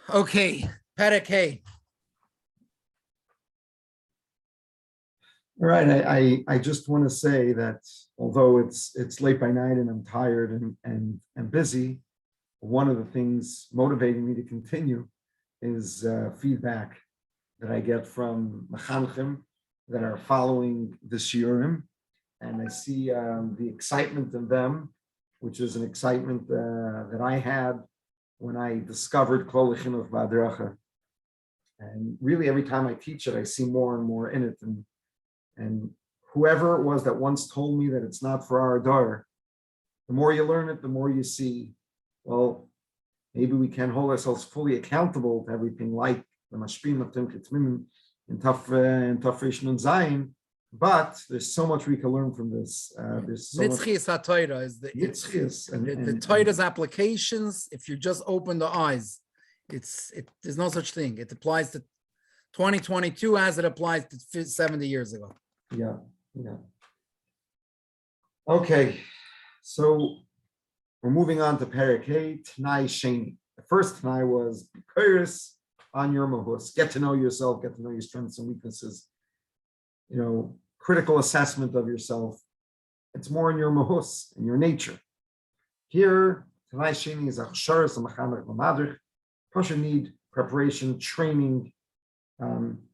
Okay, Perek, hey. All right. I just want to say that although it's late by night and I'm tired and busy, one of the things motivating me to continue is feedback that I get from mechanchim that are following the shiurim, and I see the excitement in them, which is an excitement that I had when I discovered Kol Chinuch V'Adracha. And really, every time I teach it, I see more and more in it. And whoever it was that once told me that it's not for our dar, the more you learn it, the more you see, well, maybe we can hold ourselves fully accountable to everything like the mashpim of Timkit Mim in Tafresh Nun Zayin, but there's so much we can learn from this. There's so Nitzchias HaTorah is the Torah's applications. If you just open the eyes, there's no such thing. It applies to 2022 as it applies to 70 years ago. Yeah. Okay, so we're moving on to Perek Hey, Tanai Sheni. The first Tanai was curious on your mahus, get to know yourself, get to know your strengths and weaknesses, critical assessment of yourself. It's more in your mahus, in your nature. Here, Tanai Sheni is Achsharas and Machanech Lamadrich. Pasha need preparation, training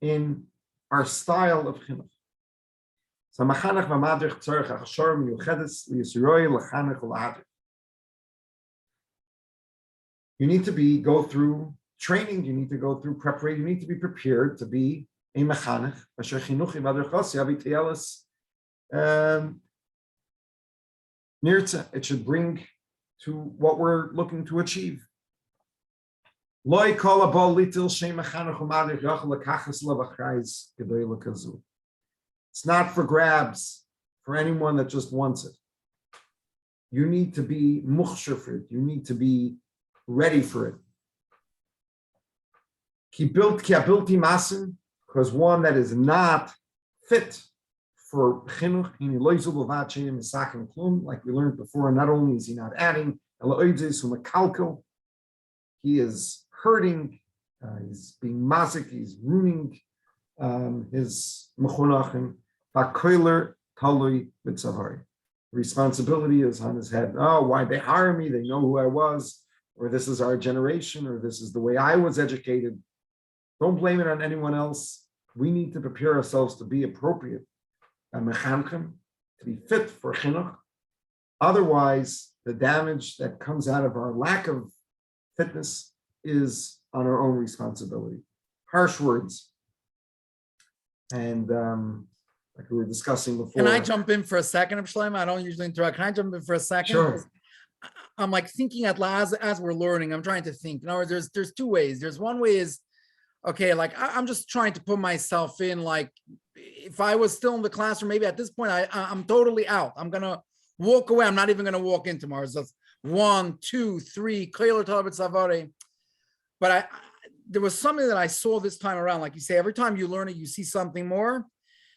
in our style of chinuch. So Machanech Lamadrich tzarech Achshar miyuchedes liyisroi lachanech uladrich. You need to go through training, you need to go through preparation, you need to be prepared to be a mechanech. Asher chinuch v'adrachos yavi teyelis nirtza. It should bring to what we're looking to achieve. Loi kol abol litil shem mechanech u'madrich yachol lekachas levachrais gedei lekazu. It's not for grabs for anyone that just wants it. You need to be muchsher for it. You need to be ready for it. Ki abilti masin, because one that is not fit for chinuch, like we learned before, not only is he not adding, he is hurting, he's being mazik, he's ruining his mechonachim. Responsibility is on his head. Oh, why they hire me? They know who I was, or this is our generation, or this is the way I was educated. Don't blame it on anyone else. We need to prepare ourselves to be appropriate, to be fit for chinuch. Otherwise, the damage that comes out of our lack of fitness is on our own responsibility. Harsh words. And like we were discussing before. Can I jump in for a second, Shlomo? I don't usually interrupt. Can I jump in for a second? Sure. I'm like thinking as we're learning, I'm trying to think. In other words, there's two ways. There's one way is, okay, like I'm just trying to put myself in, like if I was still in the classroom, maybe at this point I'm totally out. I'm gonna walk away. I'm not even gonna walk in tomorrow. So that's 1, 2, 3, but there was something that I saw this time around. Like you say, every time you learn it, you see something more.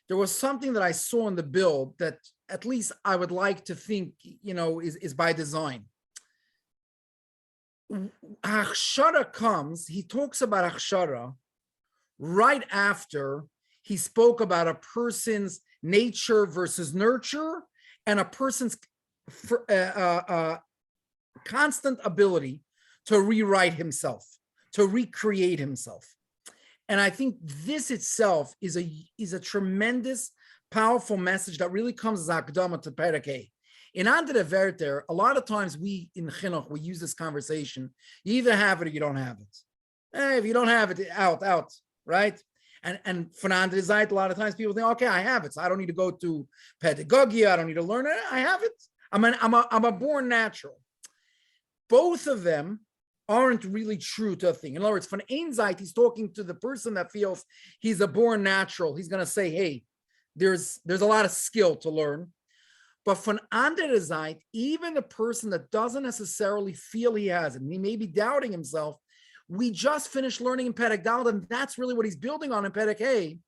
There was something that I saw in the build that at least I would like to think, is by design. Achshara comes, he talks about Achshara right after he spoke about a person's nature versus nurture and a person's constant ability to rewrite himself, to recreate himself. And I think this itself is a tremendous, powerful message that really comes as akdama to Perek Hey. In Andere Verter, a lot of times we in Chinuch, we use this conversation. You either have it or you don't have it. If you don't have it, out, right? And for Andere Zayt, a lot of times people think, okay, I have it. So I don't need to go to pedagogy. I don't need to learn it. I have it. I'm a born natural. Both of them aren't really true to a thing. In other words, von Ein Zayt, he's talking to the person that feels he's a born natural. He's going to say, hey, there's a lot of skill to learn. But von andere Zayt, even a person that doesn't necessarily feel he has it, and he may be doubting himself, we just finished learning in Perek Daled, and that's really what he's building on in Perek Hey.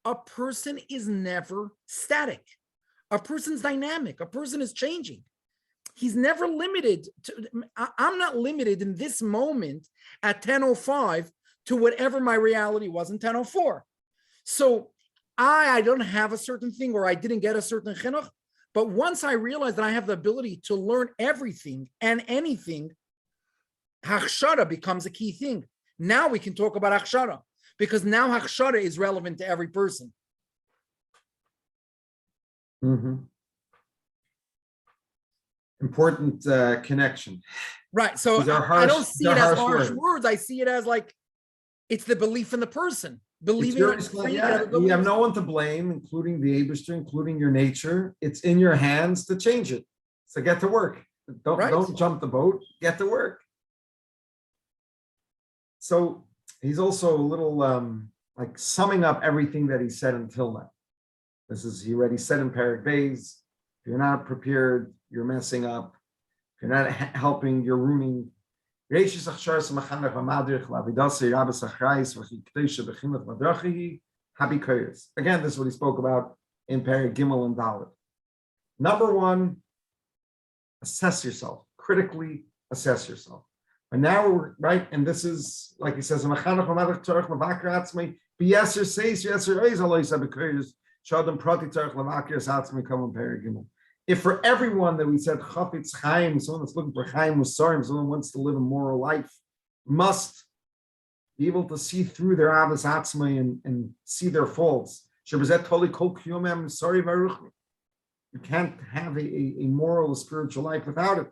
A person is never static. A person's dynamic. A person is changing. He's never limited to, I'm not limited in this moment at 10:05 to whatever my reality was in 10:04. So I don't have a certain thing, or I didn't get a certain chinuch. But once I realized that I have the ability to learn everything and anything, hachshara becomes a key thing. Now we can talk about hachshara, because now hachshara is relevant to every person. Mhm. Important connection. Right. So These are I don't harsh, see they're it as harsh harsh words. words. I see it as like, it's the belief in the person. It's Believing your in responsibility. faith that Yeah, it you have believes. no one to blame, including the Abishter, including your nature. It's in your hands to change it. So get to work. Right. Don't jump the boat. Get to work. So he's also a little like summing up everything that he said until now. This is, he already said in Perek Beis, if you're not prepared, you're messing up. If you're not helping, you're ruining. Again, this is what he spoke about in Perek Gimel and Dalet. Number one, assess yourself, critically assess yourself. And now we're right, and this is like he says, if for everyone that we said chafetz chaim, someone that's looking for chaim musarim, someone wants to live a moral life, must be able to see through their avos atzmai and see their faults. You can't have a moral, a spiritual life without it.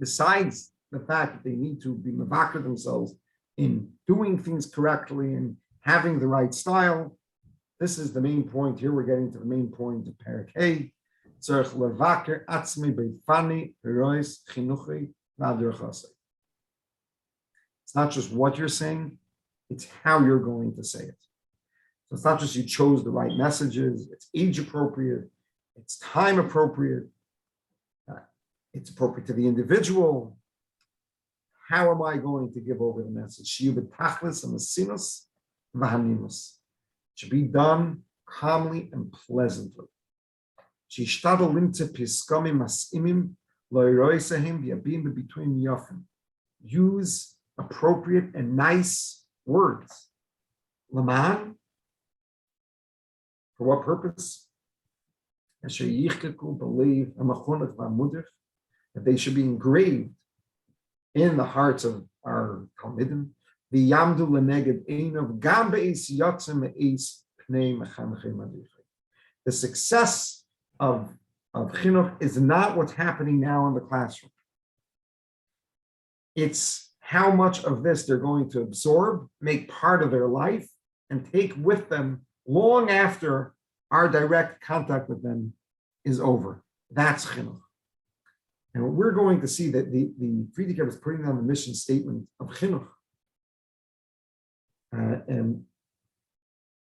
Besides the fact that they need to be mavakar themselves in doing things correctly and having the right style, this is the main point. Here we're getting to the main point of Perek Hey. It's not just what you're saying, it's how you're going to say it. So it's not just you chose the right messages, it's age appropriate, it's time appropriate, it's appropriate to the individual. How am I going to give over the message? It should be done calmly and pleasantly. Use appropriate and nice words. Laman, for what purpose? That they should be engraved in the hearts of our Talmidim. The Yamdu Leneged Einov Gam Be'es Yotzim Eis Pnei Mechanchei Madichay. The success of Chinuch is not what's happening now in the classroom. It's how much of this they're going to absorb, make part of their life, and take with them long after our direct contact with them is over. That's Chinuch. And we're going to see that the Frierdiker was putting down the mission statement of Chinuch. And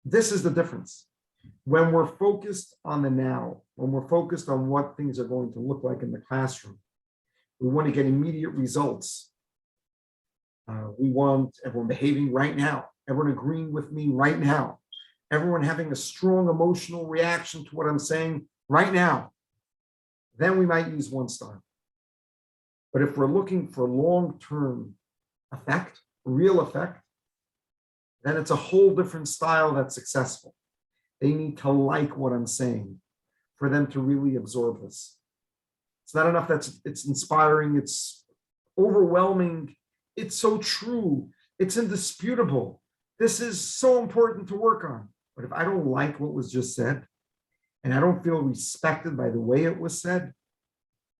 this is the difference. When we're focused on the now, when we're focused on what things are going to look like in the classroom, we want to get immediate results. We want everyone behaving right now, everyone agreeing with me right now, everyone having a strong emotional reaction to what I'm saying right now. Then we might use one style. But if we're looking for long-term effect, real effect, then it's a whole different style that's successful. They need to like what I'm saying for them to really absorb this. It's not enough that it's inspiring, it's overwhelming, it's so true, it's indisputable. This is so important to work on. But if I don't like what was just said, and I don't feel respected by the way it was said,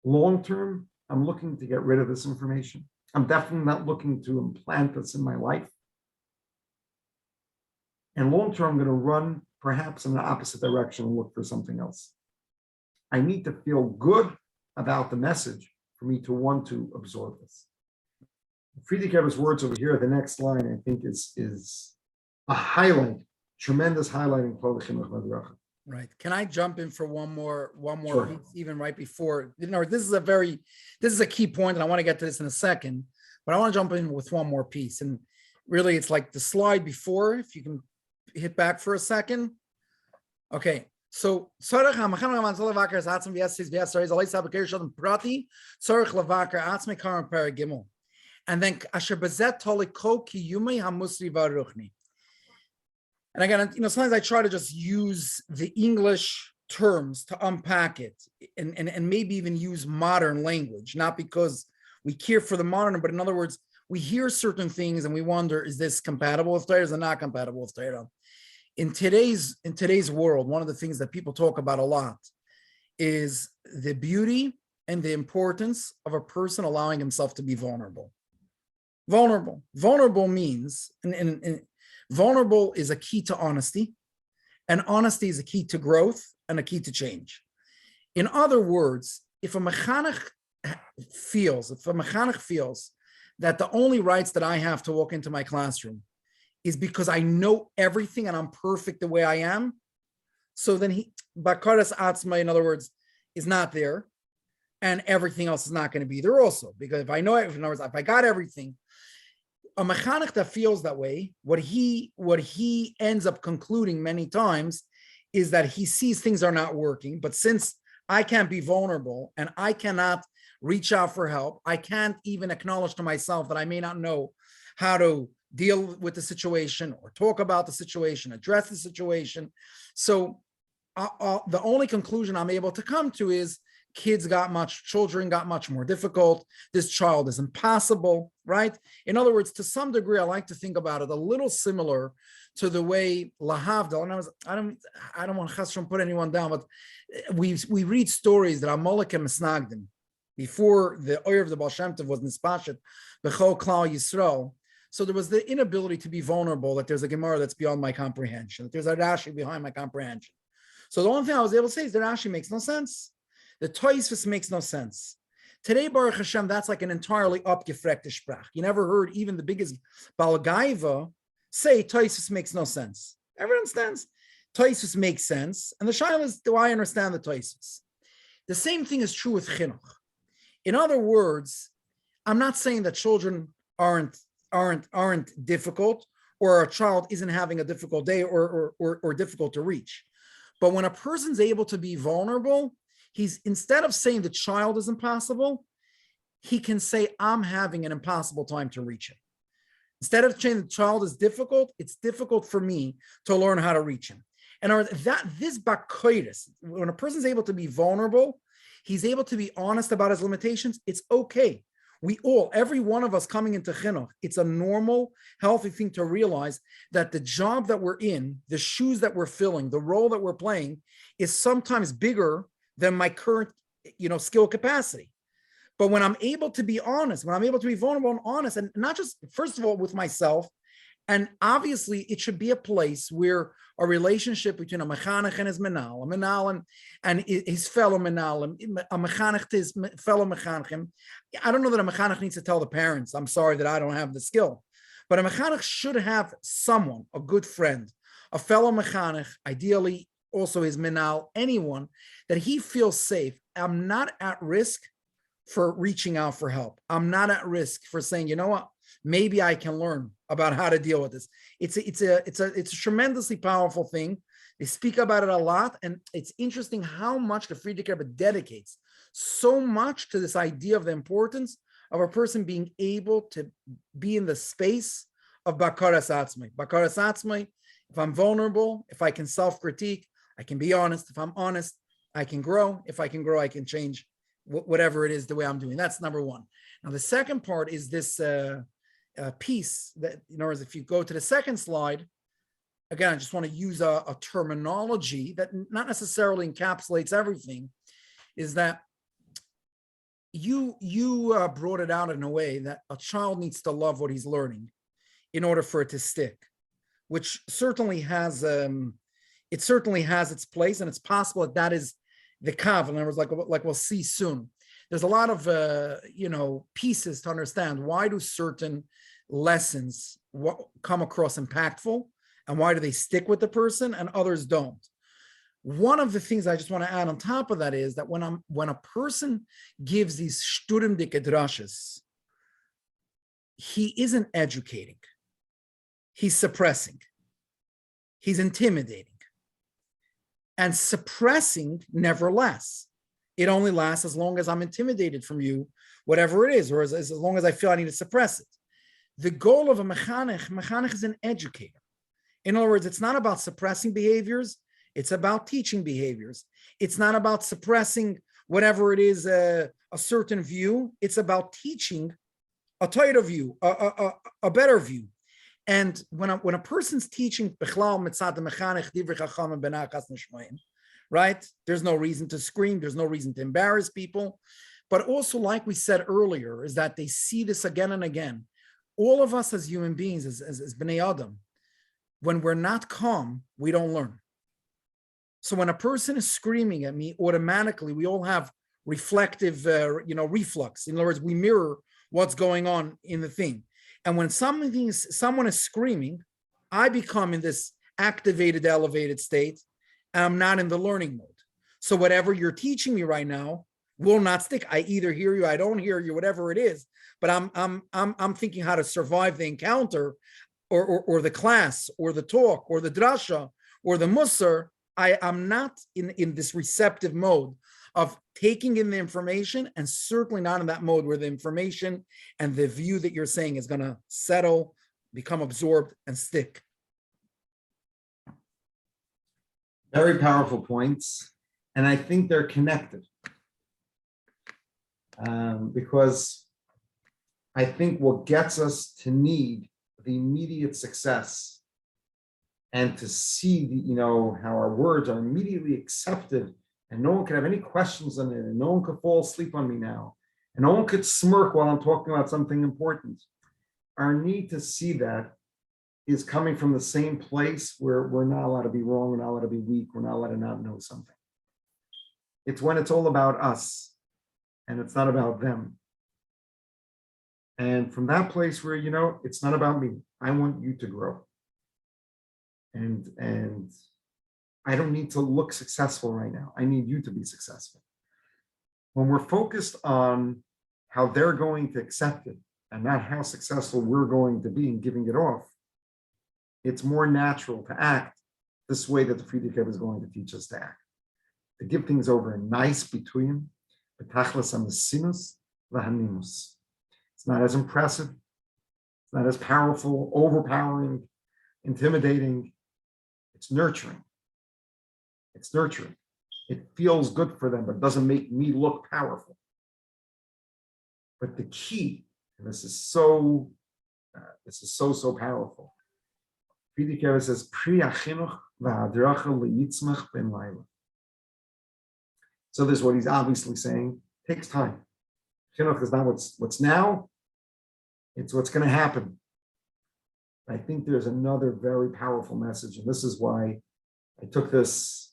long-term, I'm looking to get rid of this information. I'm definitely not looking to implant this in my life. And long-term, I'm going to run perhaps in the opposite direction and look for something else. I need to feel good about the message for me to want to absorb this. Frierdiker's words over here, the next line, I think is a highlight, tremendous highlight in Kol Chinuch Madracha. Right. Can I jump in for one more Sure. piece, even right before? This is a key point, and I want to get to this in a second, but I want to jump in with one more piece. And Really, it's like the slide before, if you can hit back for a second. Okay, so and then and again, sometimes I try to just use the English terms to unpack it and maybe even use modern language, not because we care for the modern, but in other words, we hear certain things and we wonder, is this compatible with Torah? Is it not compatible with Torah? In today's world, one of the things that people talk about a lot is the beauty and the importance of a person allowing himself to be vulnerable. Vulnerable means, and vulnerable is a key to honesty, and honesty is a key to growth and a key to change. In other words, if a mechanech feels that the only rights that I have to walk into my classroom is because I know everything and I'm perfect the way I am, so then bakaras atzma, in other words, is not there, and everything else is not going to be there also. Because if I know it, in other words, if I got everything, a mechanech that feels that way, what he ends up concluding many times is that he sees things are not working, but since I can't be vulnerable and I cannot reach out for help, I can't even acknowledge to myself that I may not know how to deal with the situation or talk about the situation, address the situation. So the only conclusion I'm able to come to is children got much more difficult. This child is impossible, right? In other words, to some degree, I like to think about it a little similar to the way lahavdil, and I don't want to put anyone down, but we read stories that Amalek and Misnagdim, before the oyer of the Baal Shem Tov was nispashet b'chol klal Yisrael. So there was the inability to be vulnerable, that there's a Gemara that's beyond my comprehension, that there's a Rashi behind my comprehension. So the only thing I was able to say is the Rashi makes no sense. The Tosfos makes no sense. Today, Baruch Hashem, that's like an entirely upgefrekte Sprach. You never heard even the biggest Balagaiva say Tosfos makes no sense. Everyone understands? Tosfos makes sense. And the shaila is, do I understand the Tosfos? The same thing is true with Chinuch. In other words, I'm not saying that children aren't difficult, or a child isn't having a difficult day or difficult to reach. But when a person's able to be vulnerable, he's, instead of saying the child is impossible, he can say, I'm having an impossible time to reach him. Instead of saying the child is difficult, it's difficult for me to learn how to reach him. And this bakoitis, when a person's able to be vulnerable, he's able to be honest about his limitations. It's okay. Every one of us coming into chinuch, it's a normal, healthy thing to realize that the job that we're in, the shoes that we're filling, the role that we're playing is sometimes bigger than my current, skill capacity. But when I'm able to be honest, when I'm able to be vulnerable and honest, and not just, first of all, with myself, and obviously it should be a place where a relationship between a mechanech and his menal, a menal and his fellow menal, a mechanech to his fellow mechanechim. I don't know that a mechanech needs to tell the parents, I'm sorry that I don't have the skill, but a mechanech should have someone, a good friend, a fellow mechanech, ideally also his menal, anyone that he feels safe. I'm not at risk for reaching out for help. I'm not at risk for saying, you know what, maybe I can learn about how to deal with this. It's a tremendously powerful thing. They speak about it a lot, and it's interesting how much the Friedrich Rebbe dedicates so much to this idea of the importance of a person being able to be in the space of bakaras atzmai. Bakaras atzmai, if I'm vulnerable, if I can self-critique, I can be honest. If I'm honest, I can grow. If I can grow, I can change whatever it is the way I'm doing. That's number one. Now, the second part is this piece that, in other words, if you go to the second slide, again, I just want to use a terminology that not necessarily encapsulates everything, is that you brought it out in a way that a child needs to love what he's learning in order for it to stick, which certainly has its place, and it's possible that is the kav. In other words, like we'll see soon. There's a lot of pieces to understand why do certain lessons come across impactful, and why do they stick with the person and others don't. One of the things I just want to add on top of that is that when a person gives these shturim dike drashes, he isn't educating. he's suppressing, he's intimidating. And suppressing never lasts. It only lasts as long as I'm intimidated from you, whatever it is, or as long as I feel I need to suppress it. The goal of a mechanech is an educator. In other words, it's not about suppressing behaviors, it's about teaching behaviors. It's not about suppressing whatever it is, a certain view. It's about teaching a tighter view, a better view. And when a person's teaching, right? There's no reason to scream. There's no reason to embarrass people. But also, like we said earlier, is that they see this again and again. All of us as human beings, as Bnei Adam, when we're not calm, we don't learn. So when a person is screaming at me, automatically, we all have reflective, reflux. In other words, we mirror what's going on in the thing. And when someone is screaming, I become in this activated, elevated state, and I'm not in the learning mode. So whatever you're teaching me right now will not stick. I either hear you, I don't hear you, whatever it is. But I'm thinking how to survive the encounter, or the class, or the talk, or the drasha, or the musar. I'm not in this receptive mode of taking in the information, and certainly not in that mode where the information and the view that you're saying is going to settle, become absorbed, and stick. Very powerful points. And I think they're connected. Because I think what gets us to need the immediate success and to see, how our words are immediately accepted, and no one can have any questions on it, and no one could fall asleep on me now, and no one could smirk while I'm talking about something important. Our need to see that is coming from the same place where we're not allowed to be wrong, we're not allowed to be weak, we're not allowed to not know something. It's when it's all about us, and it's not about them. And from that place where, it's not about me, I want you to grow. And I don't need to look successful right now. I need you to be successful. When we're focused on how they're going to accept it and not how successful we're going to be in giving it off, it's more natural to act this way that the Frierdiker is going to teach us to act. To give things over a nice between, it's not as impressive, it's not as powerful, overpowering, intimidating. It's nurturing. It's nurturing. It feels good for them, but it doesn't make me look powerful. But the key, and this is so powerful. Frierdiker says, "Pri Chinuch v'hadracha leyitzmach ben laila." So this is what he's obviously saying. It takes time. Chinuch is not what's now. It's what's going to happen. I think there's another very powerful message, and this is why I took this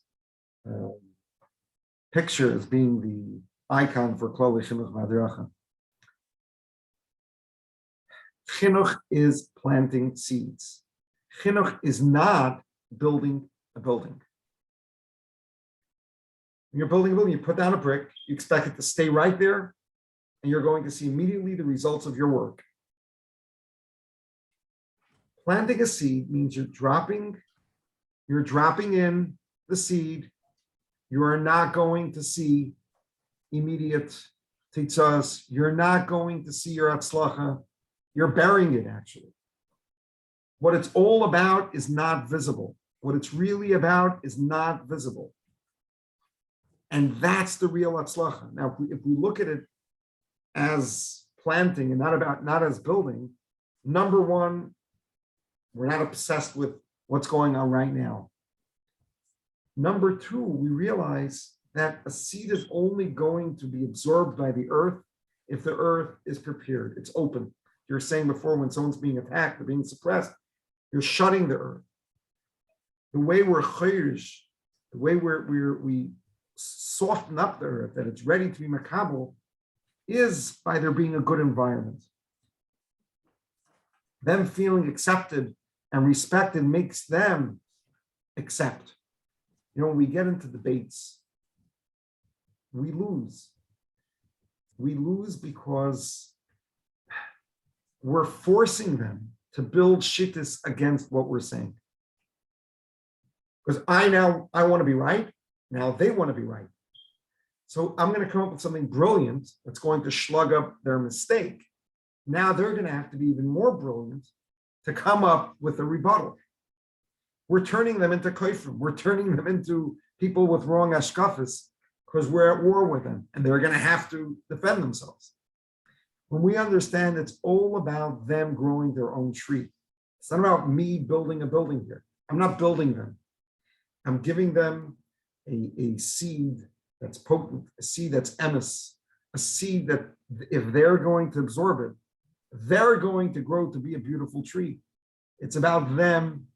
picture as being the icon for Klal Chinuch Madracha. Chinuch is planting seeds. Chinuch is not building a building. When you're building a building, you put down a brick, you expect it to stay right there, and you're going to see immediately the results of your work. Planting a seed means you're dropping in the seed. You are not going to see immediate titzas. You're not going to see your atzlacha. You're burying it, actually. What it's all about is not visible. What it's really about is not visible. And that's the real atzlacha. Now, if we look at it as planting and not as building, number one, we're not obsessed with what's going on right now. Number two, we realize that a seed is only going to be absorbed by the earth if the earth is prepared. It's open. You're saying before, when someone's being attacked or being suppressed, you're shutting the earth. The way we're chayrish, the way we soften up the earth, that it's ready to be makabel, is by there being a good environment. Them feeling accepted and respected makes them accept. When we get into debates, we lose. We lose because we're forcing them to build shittis against what we're saying. Because I want to be right. Now they want to be right. So I'm going to come up with something brilliant that's going to slug up their mistake. Now they're going to have to be even more brilliant to come up with a rebuttal. We're turning them into koifrim. We're turning them into people with wrong ashkafas because we're at war with them and they're going to have to defend themselves. When we understand it's all about them growing their own tree. It's not about me building a building here. I'm not building them. I'm giving them a seed that's potent, a seed that's emes, a seed that if they're going to absorb it, they're going to grow to be a beautiful tree. It's about them,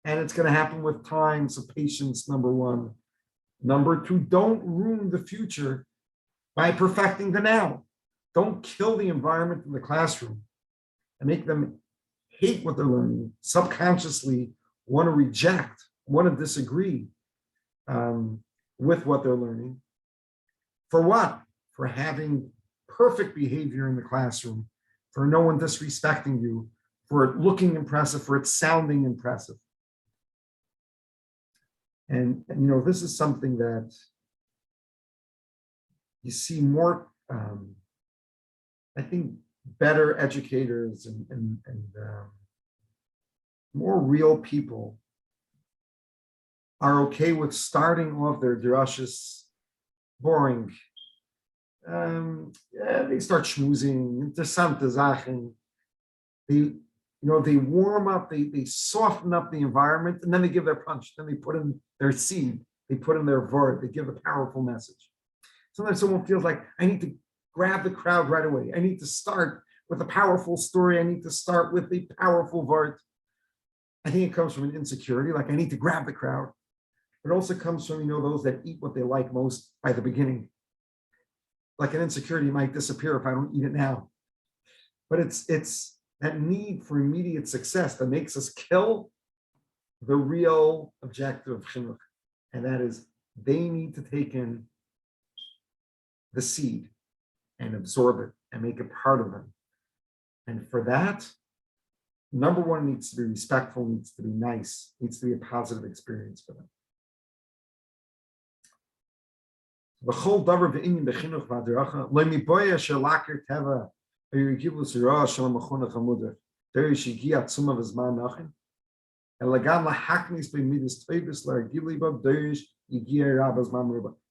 and it's going to happen with time. So patience, number one. Number two, don't ruin the future by perfecting the now. Don't kill the environment in the classroom and make them hate what they're learning, subconsciously want to reject, want to disagree with what they're learning. For what? For having perfect behavior in the classroom, for no one disrespecting you, for it looking impressive, for it sounding impressive. And you know, this is something that you see more, I think, better educators and more real people are okay with starting off their drushes boring. They start schmoozing, interessante Sachen. They warm up, they soften up the environment, and then they give their punch. Then they put in their seed, they put in their word, they give a powerful message. Sometimes someone feels like, I need to grab the crowd right away. I need to start with a powerful story. I need to start with a powerful word. I think it comes from an insecurity, like I need to grab the crowd. It also comes from, those that eat what they like most by the beginning. Like an insecurity might disappear if I don't eat it now. But it's that need for immediate success that makes us kill the real objective of Chinuch. And that is they need to take in the seed and absorb it and make it part of them. And for that, number one, needs to be respectful, needs to be nice, needs to be a positive experience for them.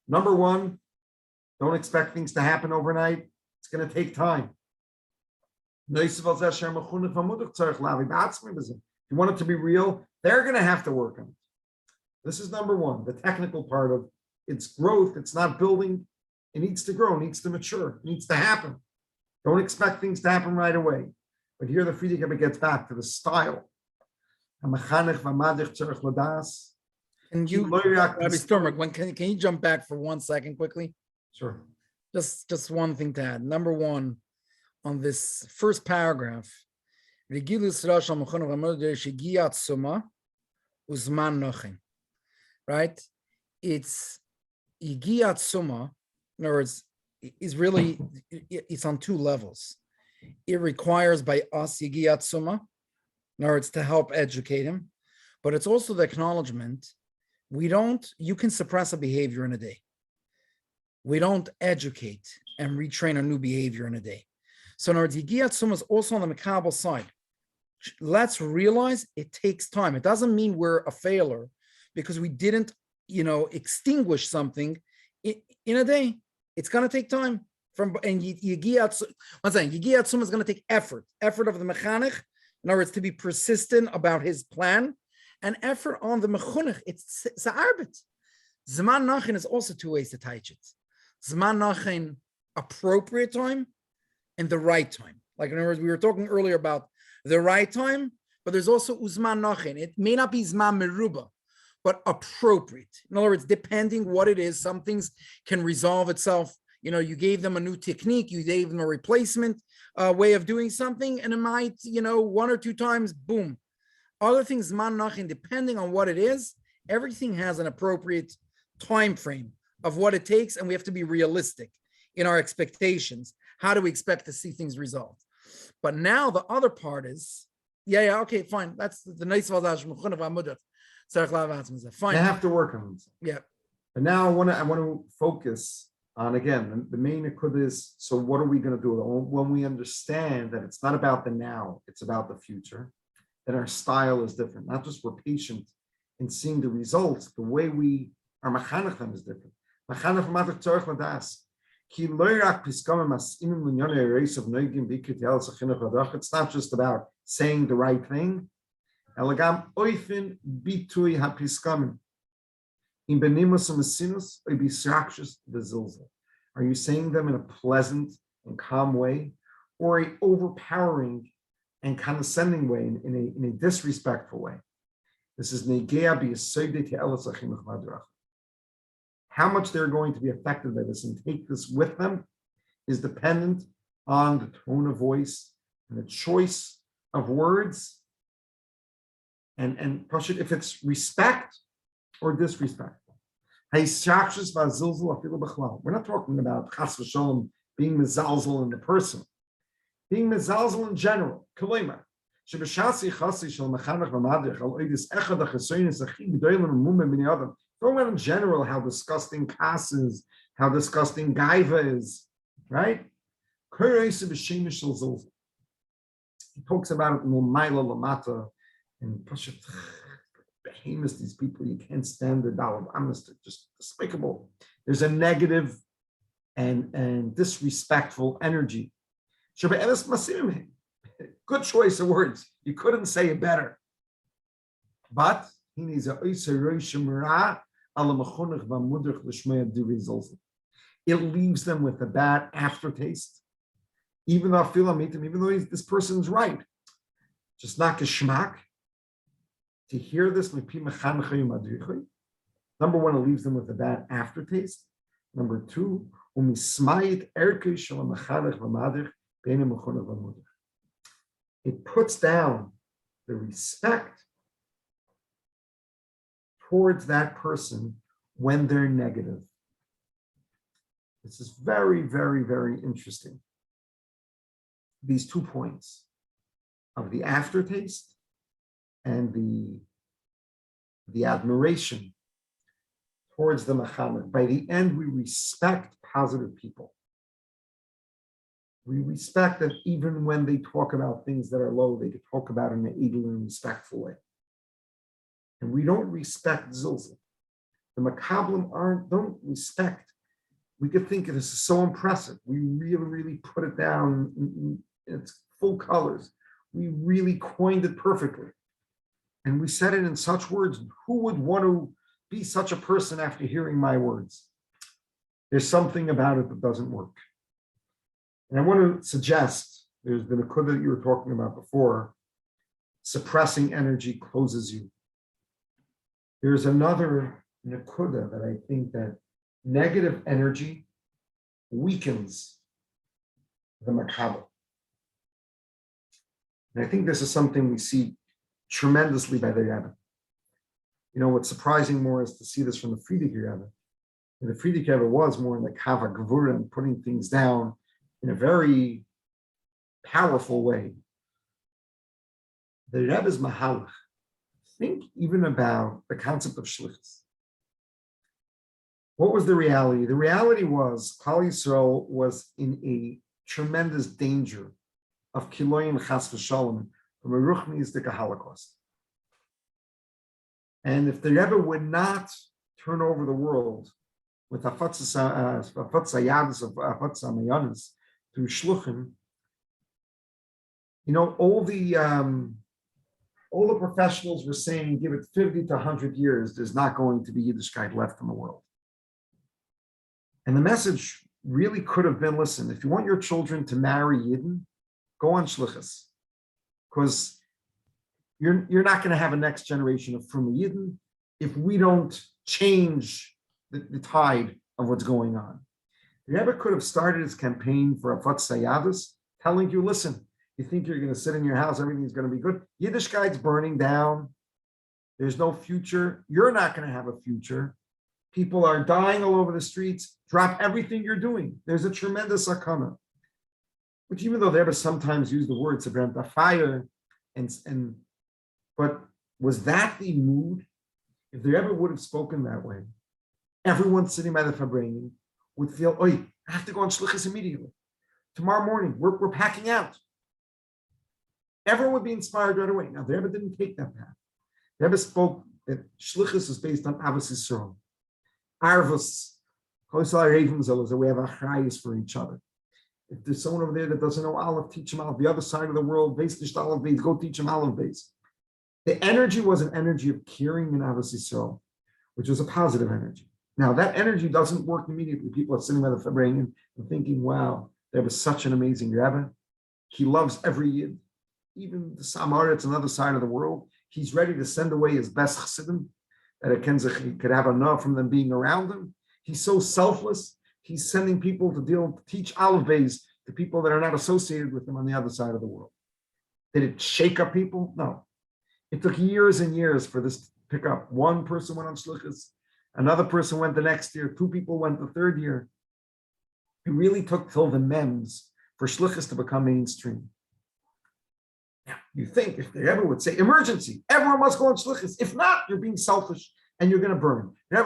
Number one, don't expect things to happen overnight. It's going to take time. If you want it to be real, they're going to have to work on it. This is number one, the technical part of its growth. It's not building. It needs to grow, it needs to mature, it needs to happen. Don't expect things to happen right away. But here the Friedrich Rebbe gets back to the style. Can you, Rabbi Stormer, can you jump back for 1 second quickly? Sure. Just one thing to add. Number one, on this first paragraph, right? It's Yigiyat Suma, in other words, is really, it's on two levels. It requires by us Yigiyat Suma, in other words, to help educate him, but it's also the acknowledgement, you can suppress a behavior in a day. We don't educate and retrain a new behavior in a day. So in other words, Yigiyat Suma is also on the Makabel side. Let's realize it takes time. It doesn't mean we're a failure because we didn't, extinguish something in a day. It's going to take time. Yigiyat Suma is going to take effort of the mechanech. In other words, to be persistent about his plan, and effort on the mechunech. It's arbet. Zman nachin is also two ways to teach it. Zman nachin, appropriate time, and the right time. Like in other words, we were talking earlier about the right time, but there's also uzman nachin. It may not be zman meruba, but appropriate. In other words, depending what it is, some things can resolve itself. You gave them a new technique, you gave them a replacement way of doing something, and it might, 1 or 2 times, boom. Other things, zman nachin, depending on what it is, everything has an appropriate time frame of what it takes, and we have to be realistic in our expectations. How do we expect to see things resolved? But now the other part is Yeah, okay, fine. That's the nice They fine. have to work on themselves. Yeah. But now I want to focus on, again, the main akud is, so what are we going to do? When we understand that it's not about the now, it's about the future, that our style is different. Not just we're patient in seeing the results, the way we are machanech them is different. Machanech matter tzorich ladas. Ki lo rak piskamim as imim l'nyonei ereis of noigim b'ikrit yalas achinuch v'adrach. It's not just about saying the right thing. Elagam oifin bitui hapiskamim. In benimus u'mesinus oibisrakshus v'zilzel. Are you saying them in a pleasant and calm way, or a overpowering and condescending way, in a disrespectful way? This is negea b'yesodei te'elas achinuch v'adrach. How much they're going to be affected by this and take this with them is dependent on the tone of voice and the choice of words. And if it's respect or disrespectful. We're not talking about chas v'sholom being mezalzel in the person, being mezalzel in general. Don't in general how disgusting kas is, how disgusting gaiva is, right? He talks about it in Maila Lamata and Pashat behemoths, these people, you can't stand the Dalad Amnesty, just despicable. There's a negative and disrespectful energy. Good choice of words. You couldn't say it better. But he needs a it leaves them with a bad aftertaste. Even though this person's right. Just not geschmack. To hear this, number one, it leaves them with a bad aftertaste. Number two, it puts down the respect towards that person when they're negative. This is very, very, very interesting. These 2 points of the aftertaste and the admiration towards the Muhammad. By the end, we respect positive people. We respect that even when they talk about things that are low, they could talk about it in an edel and respectful way. And we don't respect zilzal. The makablim don't respect. We could think this is so impressive. We really, really put it down in its full colors. We really coined it perfectly. And we said it in such words. Who would want to be such a person after hearing my words? There's something about it that doesn't work. And I want to suggest, there's been a kudah that you were talking about before, suppressing energy closes you. There's another nakuda that I think that negative energy weakens the makabel. And I think this is something we see tremendously by the Rebbe. You know, what's surprising more is to see this from the Frierdiker Rebbe. And the Frierdiker Rebbe was more in the kava gevura and putting things down in a very powerful way. The Rebbe's mahalach. Think even about the concept of shlichus. What was the reality? The reality was Klal Yisrael was in a tremendous danger of kiloyim chas v'shalom from a ruchnistic Holocaust. And if the Rebbe would not turn over the world with afatzas yadus of afatzas amayanis through shluchim, you know, all the professionals were saying, give it 50 to 100 years, there's not going to be Yiddishkeit left in the world. And the message really could have been, listen, if you want your children to marry Yidden, go on shlichus. Because you're not going to have a next generation of Frum Yidden if we don't change the tide of what's going on. The Rebbe could have started his campaign for Afat Sayadus, telling you, listen, you think you're going to sit in your house, everything's going to be good. Yiddishkeit's burning down. There's no future. You're not going to have a future. People are dying all over the streets. Drop everything you're doing. There's a tremendous sakana. Which even though the Rebbe sometimes use the word to prevent a fire, And but was that the mood? If they ever would have spoken that way, everyone sitting by the Fabrengen would feel, "Oi, I have to go on shlichus immediately. Tomorrow morning, we're packing out." Everyone would be inspired right away. Now, the Rebbe didn't take that path. The Rebbe spoke that shlichus is based on avos Yisrael. Arvus, Chosal Ravenzel is a way of achrayus for each other. If there's someone over there that doesn't know Aleph, teach him Aleph. The other side of the world, based on Aleph base, go teach him Aleph base. The energy was an energy of caring in avos Yisrael, which was a positive energy. Now, that energy doesn't work immediately. People are sitting by the Fabrengen and thinking, wow, there was such an amazing Rebbe. He loves every Yid. Even the Samaritans, another side of the world, he's ready to send away his best chassidim, that he could have enough from them being around him. He's so selfless. He's sending people to teach Aleph Beis to people that are not associated with him on the other side of the world. Did it shake up people? No. It took years and years for this to pick up. One person went on shlichus, another person went the next year, two people went the third year. It really took till the mems for shlichus to become mainstream. Now, you think if they ever would say emergency, everyone must go on shlichus. If not, you're being selfish and you're going to burn. And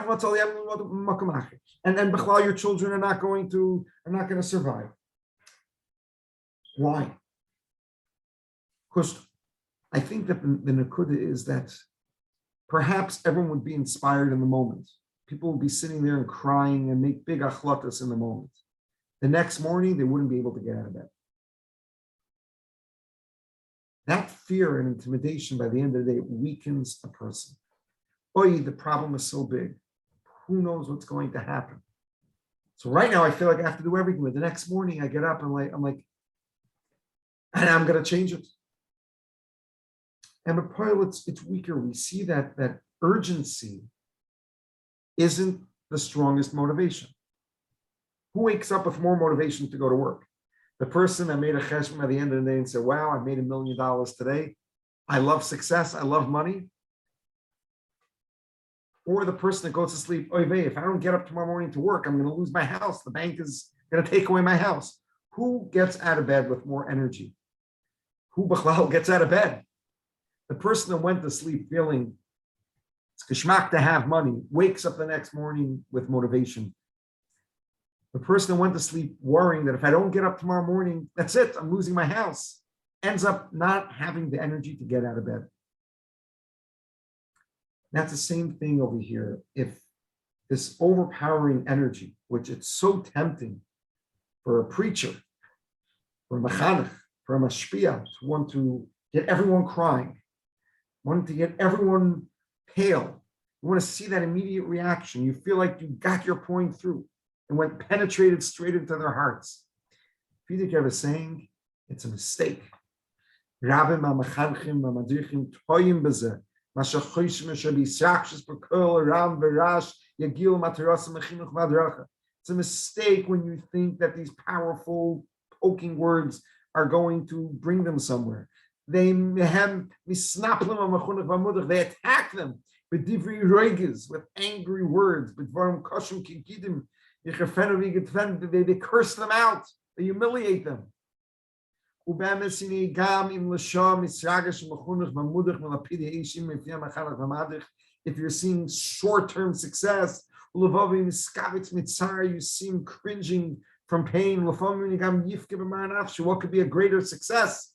then b'chlal, your children are not going to survive. Why? Because I think that the nakuda is that perhaps everyone would be inspired in the moment. People would be sitting there and crying and make big achlatas in the moment. The next morning, they wouldn't be able to get out of bed. That fear and intimidation, by the end of the day, weakens a person. Oy, the problem is so big. Who knows what's going to happen? So right now, I feel like I have to do everything. But the next morning, I get up and I'm like, and I'm going to change it. And the pile, it's weaker. We see that urgency isn't the strongest motivation. Who wakes up with more motivation to go to work? The person that made a cheshbon at the end of the day and said, wow, I made $1 million today. I love success. I love money. Or the person that goes to sleep, oy vey, if I don't get up tomorrow morning to work, I'm going to lose my house. The bank is going to take away my house. Who gets out of bed with more energy? Who b'chlal gets out of bed? The person that went to sleep feeling it's geschmack to have money wakes up the next morning with motivation. The person that went to sleep worrying that if I don't get up tomorrow morning, that's it, I'm losing my house, ends up not having the energy to get out of bed. That's the same thing over here. If this overpowering energy, which it's so tempting for a preacher, for a mechanech, for a mashpia, to want to get everyone crying, wanting to get everyone pale. You want to see that immediate reaction. You feel like you got your point through and went penetrated straight into their hearts. Frierdiker was saying, it's a mistake. Rabbim ha-mechanchim ha-madrichim toyim b'zeh, ma-shechoshim ha-shabisrakshis b'kol ram v'rash yagil matarasim ha-chinuch v'adracha. It's a mistake when you think that these powerful, poking words are going to bring them somewhere. They attack them with divri roiges, with angry words, they curse them out, they humiliate them. If you're seeing short-term success, you seem cringing from pain. What could be a greater success?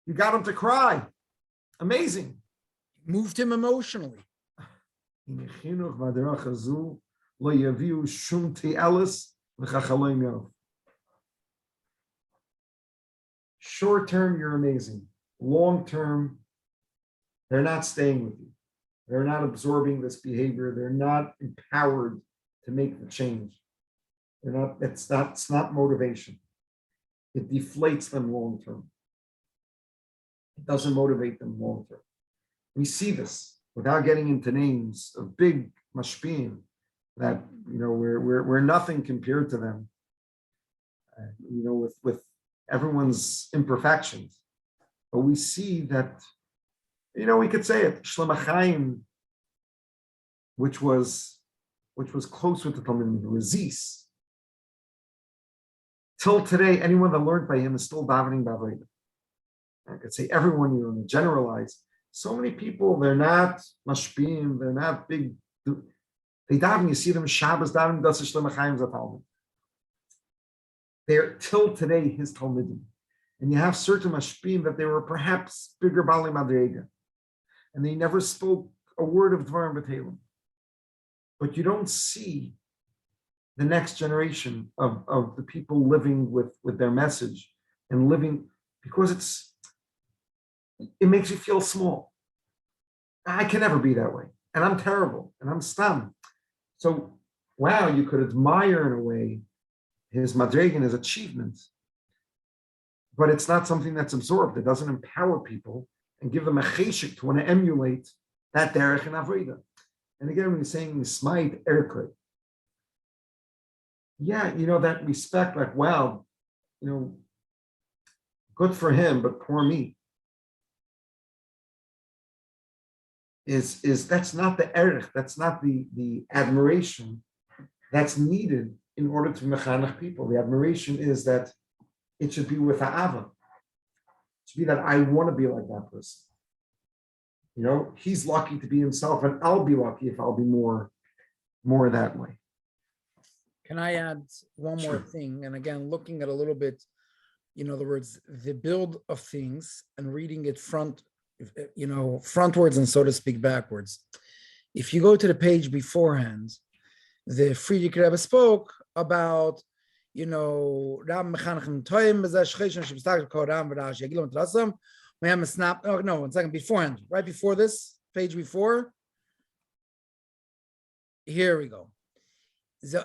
You got him to cry. Amazing. Moved him emotionally. Short term, you're amazing. Long term, they're not staying with you. They're not absorbing this behavior. They're not empowered to make the change. It's not motivation. It deflates them long term. It doesn't motivate them long term. We see this without getting into names of big mashpim that we're nothing compared to them. With everyone's imperfections, but we see that we could say it. Shlomo Chaim, which was close with the Talmud, Razis. Till today, anyone that learned by him is still davening b'avodah. I could say everyone, you know, generalize. So many people, they're not mashpim, they're not big. They daven, you see them Shabbos daven, das ist Shlema Chaim Zatalmud. They're till today his Talmudim. And you have certain mashpim that they were perhaps bigger Bali Madrega. And they never spoke a word of Dvarim B'Telem. But you don't see the next generation of the people living with their message and living, because it makes you feel small. I can never be that way. And I'm terrible and I'm stam. So, wow, you could admire in a way his madrega and his achievements, but it's not something that's absorbed. It doesn't empower people and give them a cheshik to want to emulate that derech and avodah. And again, when you're saying smite erkoi, yeah, you know, that respect, like, wow, you know, good for him, but poor me. Is that's not the erech, that's not the admiration that's needed in order to mechanech people. The admiration is that it should be with ha'ava. It should be that I want to be like that person. You know, he's lucky to be himself, and I'll be lucky if I'll be more that way. Can I add one more thing? And again, looking at a little bit, in other words, the build of things and reading it frontwards and so to speak backwards. If you go to the page beforehand, the Friedrich Rebbe spoke about, no, one second, beforehand, right before this, page before. Here we go. So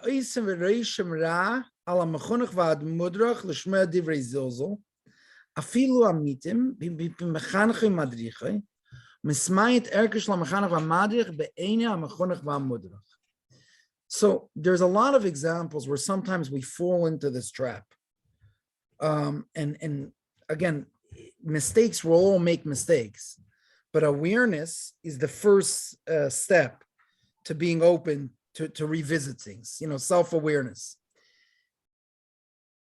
there's a lot of examples where sometimes we fall into this trap. And again, mistakes, will all make mistakes, but awareness is the first step to being open to revisit things, self-awareness.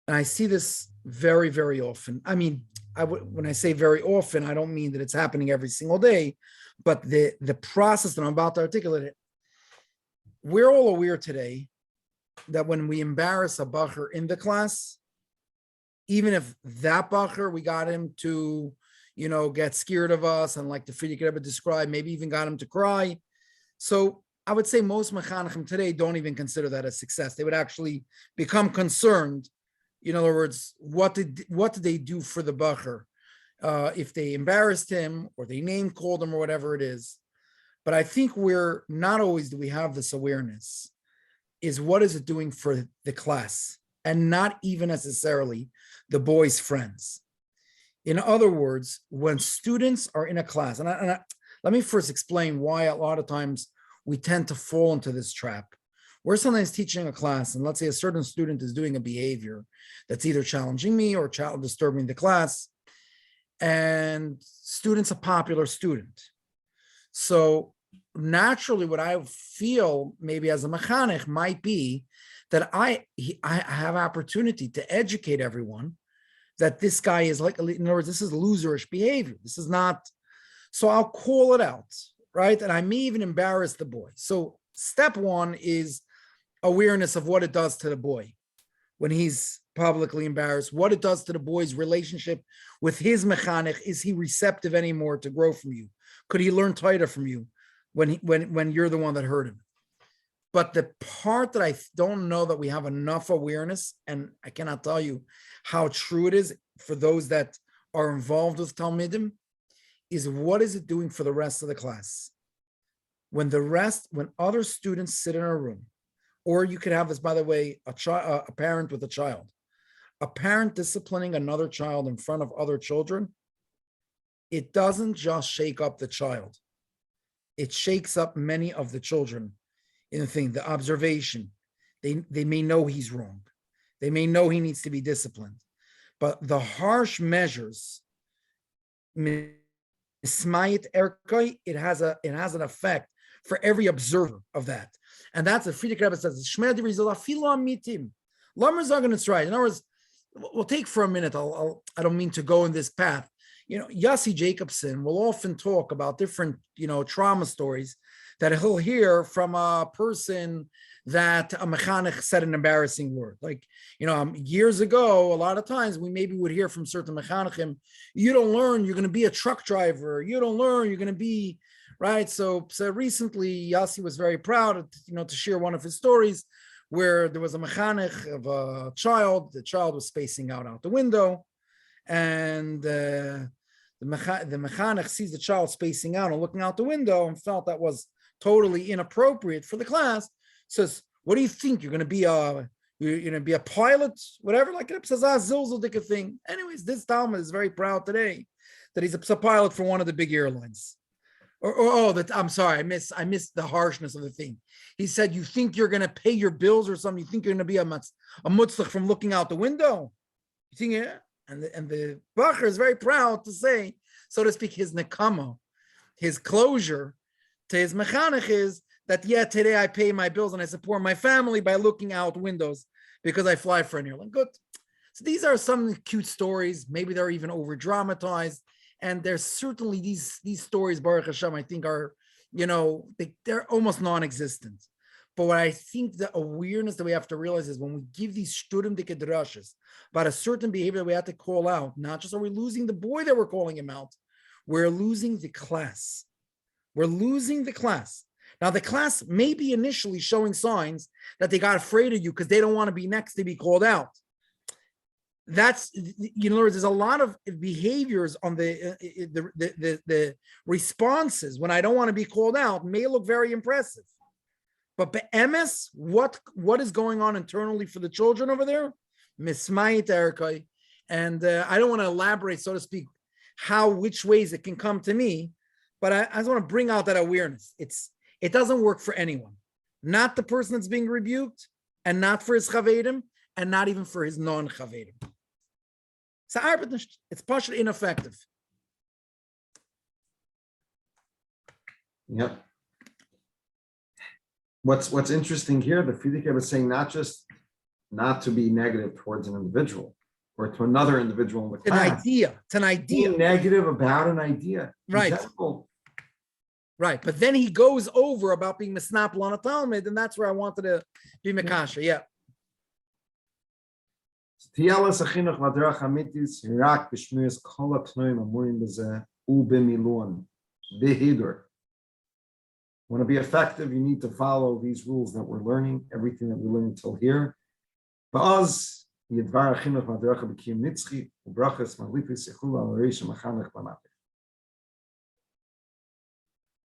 And I see this very, very often. I mean, when I say very often, I don't mean that it's happening every single day, but the process that I'm about to articulate it, we're all aware today that when we embarrass a bacher in the class, even if that bacher, we got him to, get scared of us, and like the Friedrich Rebbe described, maybe even got him to cry. So I would say most mechanechim today don't even consider that a success. They would actually become concerned. In other words, what did they do for the bacher? If they embarrassed him or they name called him or whatever it is. But I think we're not always do we have this awareness, is what is it doing for the class, and not even necessarily the boys' friends. In other words, when students are in a class, and let me first explain why a lot of times we tend to fall into this trap. We're sometimes teaching a class, and let's say a certain student is doing a behavior that's either challenging me or disturbing the class, and student's a popular student. So naturally, what I feel maybe as a mechanech might be that I have opportunity to educate everyone that this guy is like, in other words, this is loserish behavior. This is not, so I'll call it out, right? And I may even embarrass the boy. So step one is awareness of what it does to the boy when he's publicly embarrassed, what it does to the boy's relationship with his mechanech. Is he receptive anymore to grow from you? Could he learn Torah from you when you're the one that hurt him? But the part that I don't know that we have enough awareness, and I cannot tell you how true it is for those that are involved with Talmidim, is what is it doing for the rest of the class? When other students sit in a room, or you could have this, by the way, a parent with a child, a parent disciplining another child in front of other children, it doesn't just shake up the child. It shakes up many of the children in the observation. They may know he's wrong. They may know he needs to be disciplined. But the harsh measures, it has an effect for every observer of that. And that's what Friedrich Rebbe says. In other words, we'll take for a minute. I don't mean to go in this path. Yossi Jacobson will often talk about different, trauma stories that he'll hear from a person that a mechanech said an embarrassing word. Like, years ago, a lot of times we maybe would hear from certain mechanechim, you don't learn, you're going to be a truck driver. You don't learn, you're going to be, right? So recently, Yossi was very proud, to share one of his stories where there was a mechanech of a child. The child was spacing out the window, and the mechanech sees the child spacing out and looking out the window and felt that was totally inappropriate for the class. Says, what do you think? You're going to be a pilot, whatever, like it says, zilzal thing. Anyways, this Talmud is very proud today that he's a pilot for one of the big airlines. I'm sorry, I missed the harshness of the thing. He said, you think you're going to pay your bills or something? You think you're going to be a mutzlach from looking out the window? You think, yeah? And the Bacher is very proud to say, so to speak, his nekama, his closure to his mechanech is that, today I pay my bills and I support my family by looking out windows because I fly for an airline. Good. So these are some cute stories. Maybe they're even over dramatized. And there's certainly these stories, Baruch Hashem, I think are, they're almost non-existent. But what I think the awareness that we have to realize is when we give these shturim de kedrashas about a certain behavior that we have to call out, not just are we losing the boy that we're calling him out, we're losing the class. We're losing the class. Now, the class may be initially showing signs that they got afraid of you because they don't want to be next to be called out. That's, there's a lot of behaviors on the responses when I don't want to be called out may look very impressive. But be'emes, what is going on internally for the children over there? Mismayit Erikai. And I don't want to elaborate, so to speak, which ways it can come to me, but I just want to bring out that awareness. It doesn't work for anyone, not the person that's being rebuked, and not for his chavedim, and not even for his non-chavedim. It's partially ineffective. Yep. What's interesting here, the Frierdiker was saying not just not to be negative towards an individual or to another individual in the class. It's an idea. Being negative about an idea. Right. Right. But then he goes over about being misnapel on a Talmud, and that's where I wanted to be Mekasha. Yeah. Want to be effective, you need to follow these rules that we're learning, everything that we learned until here.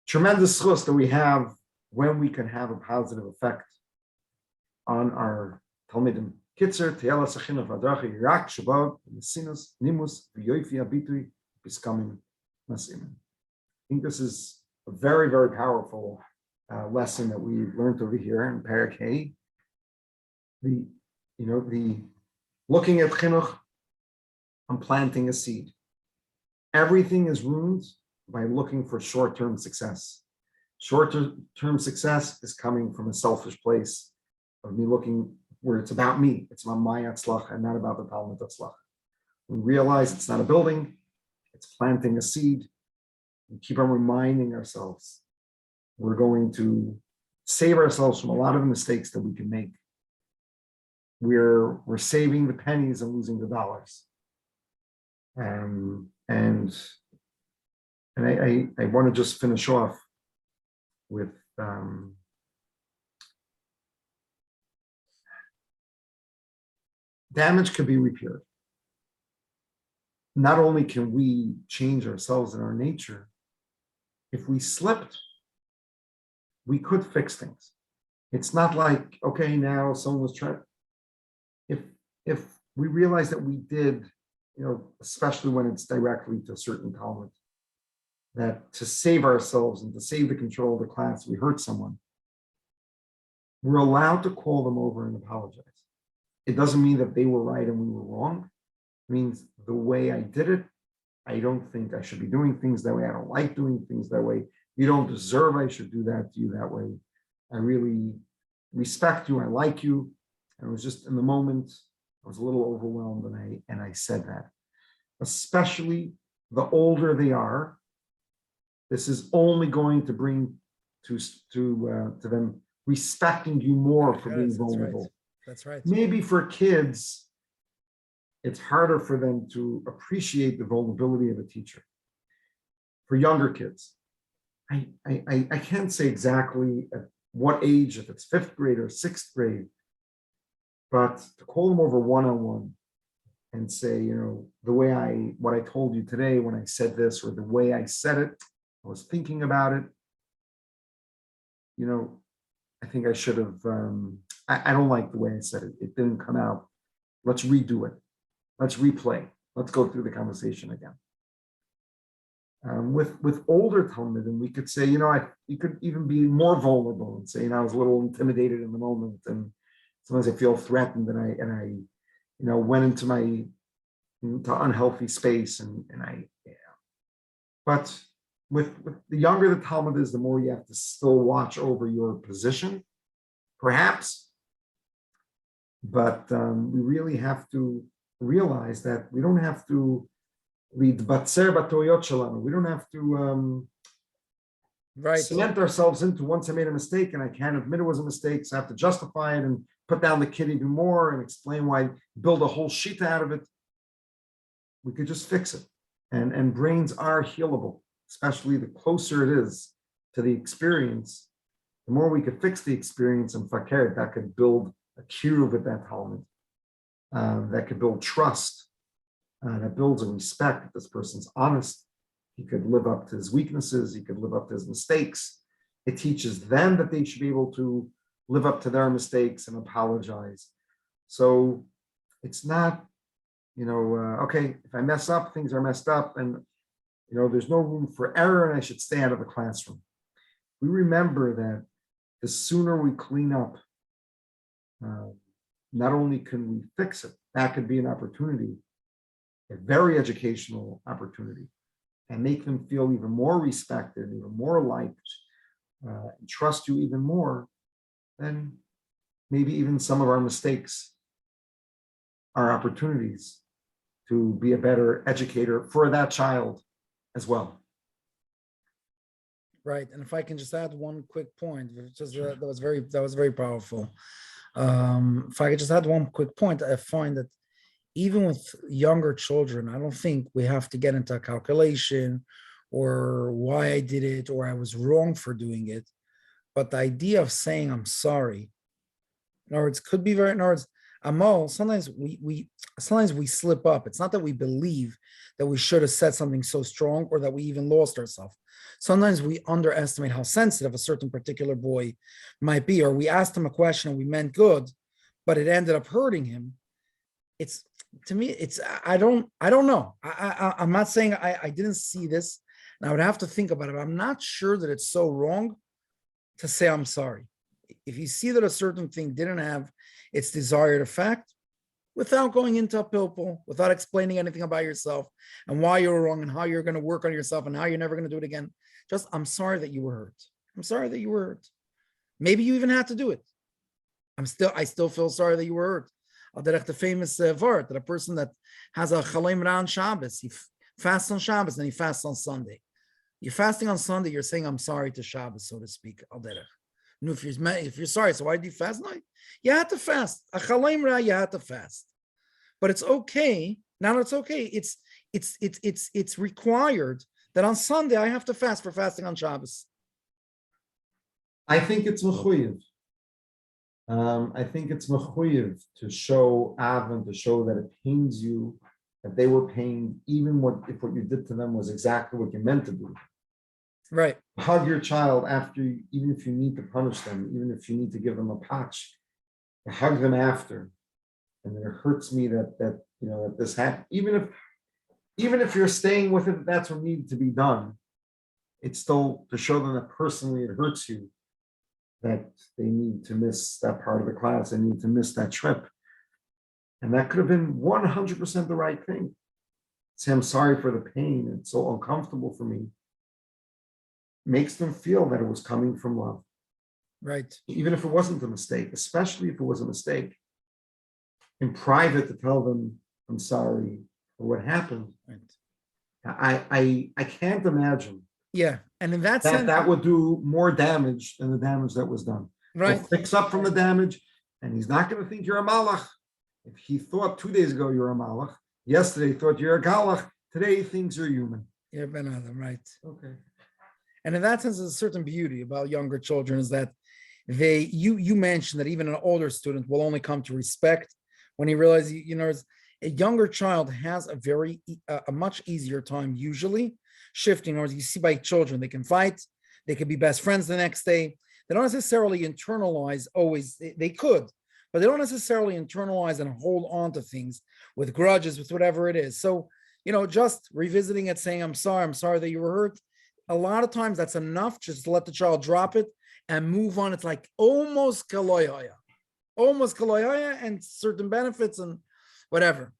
Tremendous chus that we have when we can have a positive effect on our Talmidim. Kitzer, Te'ela Sachinov Adracha, Yirak, Shabbat, Mesinos, Nimus, V'yoifi Abitui, Piskamim, Masim. I think this is a very, very powerful lesson that we learned over here in Perek. The looking at Chinuch, I'm planting a seed. Everything is ruined by looking for short-term success. Short-term success is coming from a selfish place of me looking where it's about me. It's about my atzlach and not about the Talmud atzlach. We realize it's not a building, it's planting a seed. We keep on reminding ourselves we're going to save ourselves from a lot of the mistakes that we can make. We're saving the pennies and losing the dollars. And I want to just finish off with damage can be repaired. Not only can we change ourselves and our nature, if we slipped, we could fix things. It's not like, okay, now someone was trying. If we realize that we did, especially when it's directly to a certain Talmud, that to save ourselves and to save the control of the class, we hurt someone, we're allowed to call them over and apologize. It doesn't mean that they were right and we were wrong. It means the way I did it, I don't think I should be doing things that way. I don't like doing things that way. You don't deserve I should do that to you that way. I really respect you. I like you. And it was just in the moment, I was a little overwhelmed and I said that. Especially the older they are, this is only going to bring to them respecting you more for being Yes, that's right. vulnerable. That's right. Maybe for kids, it's harder for them to appreciate the vulnerability of a teacher. For younger kids, I can't say exactly at what age, if it's fifth grade or sixth grade, but to call them over one-on-one and say, what I told you today when I said this, or the way I said it, I was thinking about it. I think I should have, I don't like the way I said it. It didn't come out. Let's redo it. Let's replay. Let's go through the conversation again. With older Talmudim, we could say, you could even be more vulnerable and say, I was a little intimidated in the moment, and sometimes I feel threatened, and I went into unhealthy space, But with the younger the Talmud is, the more you have to still watch over your position, perhaps. But we really have to realize that we don't have to lead batzer batoyot shalanu. We don't have to cement ourselves into, once I made a mistake and I can't admit it was a mistake, so I have to justify it and put down the kid even more and explain why, build a whole sheet out of it. We could just fix it. And brains are healable, especially the closer it is to the experience. The more we could fix the experience and fakir, that could build a cure with that Talmud. That could build trust. That builds a respect that this person's honest. He could live up to his weaknesses. He could live up to his mistakes. It teaches them that they should be able to live up to their mistakes and apologize. So it's not, okay, if I mess up, things are messed up, and there's no room for error, and I should stay out of the classroom. We remember that the sooner we clean up, not only can we fix it, that could be an opportunity, a very educational opportunity, and make them feel even more respected, even more liked, and trust you even more, then maybe even some of our mistakes are opportunities to be a better educator for that child as well. Right. And if I can just add one quick point, that was very powerful. If I could just add one quick point, I find that even with younger children, I don't think we have to get into a calculation or why I did it or I was wrong for doing it. But the idea of saying I'm sorry, in other words, could be very, in other words, Amal, sometimes we slip up. It's not that we believe that we should have said something so strong or that we even lost ourselves. Sometimes we underestimate how sensitive a certain particular boy might be, or we asked him a question and we meant good, but it ended up hurting him. It's, to me, it's, I don't know. I'm not saying I didn't see this, and I would have to think about it. But I'm not sure that it's so wrong to say I'm sorry. If you see that a certain thing didn't have its desired effect, without going into a pilpul, without explaining anything about yourself and why you're wrong and how you're going to work on yourself and how you're never going to do it again, just, I'm sorry that you were hurt. I'm sorry that you were hurt. Maybe you even had to do it. I still feel sorry that you were hurt. The famous word that a person that has a chalaim ran Shabbos, he fasts on Shabbos and he fasts on Sunday. You're fasting on Sunday, you're saying, I'm sorry to Shabbos, so to speak. If you're sorry, so why did you fast? No, you had to fast. A chalaim ra, you had to fast. But it's okay. Now it's okay. It's required that on Sunday I have to fast for fasting on Shabbos. I think it's mechuyev. I think it's mechuyev to show Avon, to show that it pains you, that they were pained, even if what you did to them was exactly what you meant to do. Right. Hug your child after, even if you need to punish them, even if you need to give them a patch, hug them after. And it hurts me that this happened. Even if you're staying with it, that's what needed to be done. It's still to show them that personally it hurts you, that they need to miss that part of the class, they need to miss that trip. And that could have been 100% the right thing. Say, I'm sorry for the pain, it's so uncomfortable for me. Makes them feel that it was coming from love. Right. Even if it wasn't a mistake, especially if it was a mistake. In private, to tell them, I'm sorry for what happened. Right. I can't imagine Yeah. And in that that sense, that would do more damage than the damage that was done. He'll right? fix up from the damage, and he's not going to think you're a malach. If he thought 2 days ago you're a malach, yesterday he thought you're a galach, today he thinks you're human. Yeah, Ben Adam, right. Okay. And in that sense, there's a certain beauty about younger children is that you mentioned that even an older student will only come to respect when he realizes, a younger child has a much easier time usually shifting, or you see by children, they can fight, they can be best friends the next day. They don't necessarily internalize always, they could, but they don't necessarily internalize and hold on to things with grudges, with whatever it is. So, just revisiting it, saying, I'm sorry that you were hurt. A lot of times that's enough just to let the child drop it and move on. It's like almost kaloyaya, and certain benefits and whatever.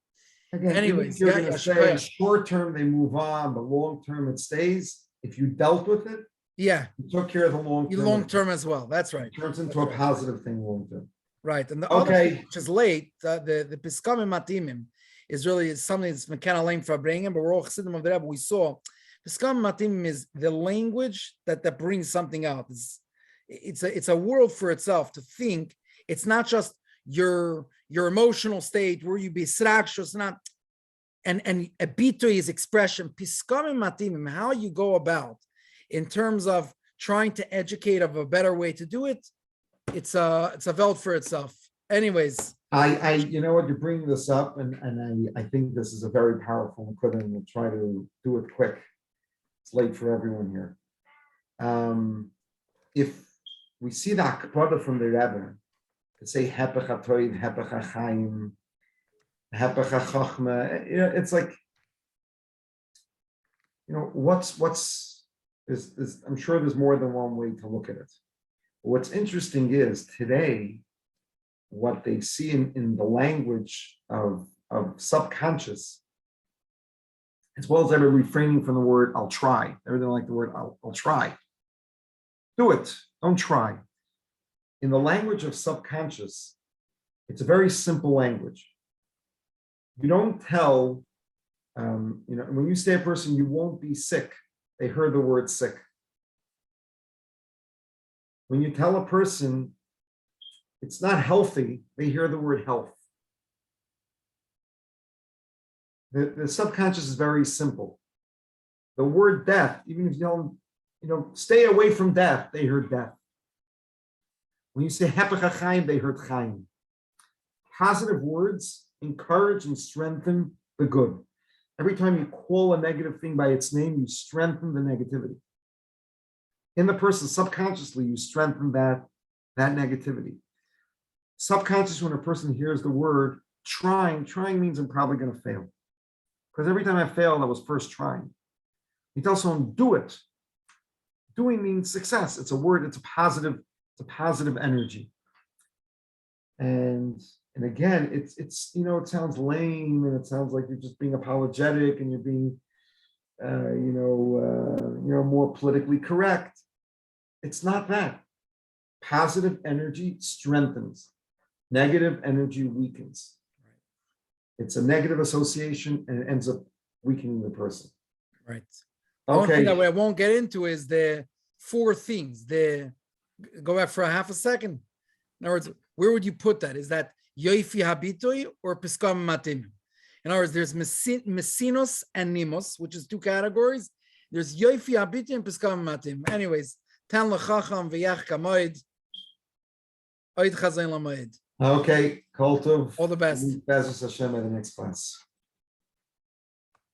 Again, Anyways, you're going to say short term they move on, but long term it stays. If you dealt with it, yeah, you took care of the long term as well. That's right. It turns into a positive thing long term. Right, and the other thing, which is late, the Piskamim Matimim is something that's McKenna Lane for bringing, but we're all Chassidim of the Rebbe. We saw Piskamim Matimim is the language that brings something out. It's a world for itself to think. It's not just your emotional state where you be srakshus, not and a bitoy is expression. Piskamim Matimim, how you go about in terms of trying to educate of a better way to do it. It's a veld for itself. Anyways, you know what, you're bringing this up, and I think this is a very powerful nekuda, and we'll try to do it quick. It's late for everyone here. If we see the akpada from the Rebbe to say hepech hatoid, hepech hachaim, hepech hachachma, it's like, what's I'm sure there's more than one way to look at it. What's interesting is today, what they see in the language of subconscious, as well as ever refraining from the word "I'll try." Everything like the word "I'll try." Do it. Don't try. In the language of subconscious, it's a very simple language. You don't tell, when you say a person, you won't be sick. They heard the word sick. When you tell a person it's not healthy, they hear the word health. The subconscious is very simple. The word death, even if you don't, stay away from death, they heard death. When you say hepech hachaim, they heard chaim. Positive words encourage and strengthen the good. Every time you call a negative thing by its name, you strengthen the negativity. In the person, subconsciously, you strengthen that negativity. Subconscious, when a person hears the word trying means I'm probably going to fail. Because every time I failed, I was first trying. You tell someone, do it. Doing means success. It's a word, it's a positive energy. And again, it's it sounds lame, and it sounds like you're just being apologetic and you're being more politically correct. It's not that. Positive energy strengthens. Negative energy weakens. It's a negative association, and it ends up weakening the person. Right. Okay. One thing that I won't get into is the four things. Go back for a half a second. In other words, where would you put that? Is that yoifi habitoi or piskam matim? In other words, there's mesinos and nimos, which is two categories. There's yoifi habitoi and piskam matim. Anyways, tan lechacham v'yach kamoid, oid chazayin lamoid. Okay, Kol Tov. All the best. Bezos Hashem at the next class.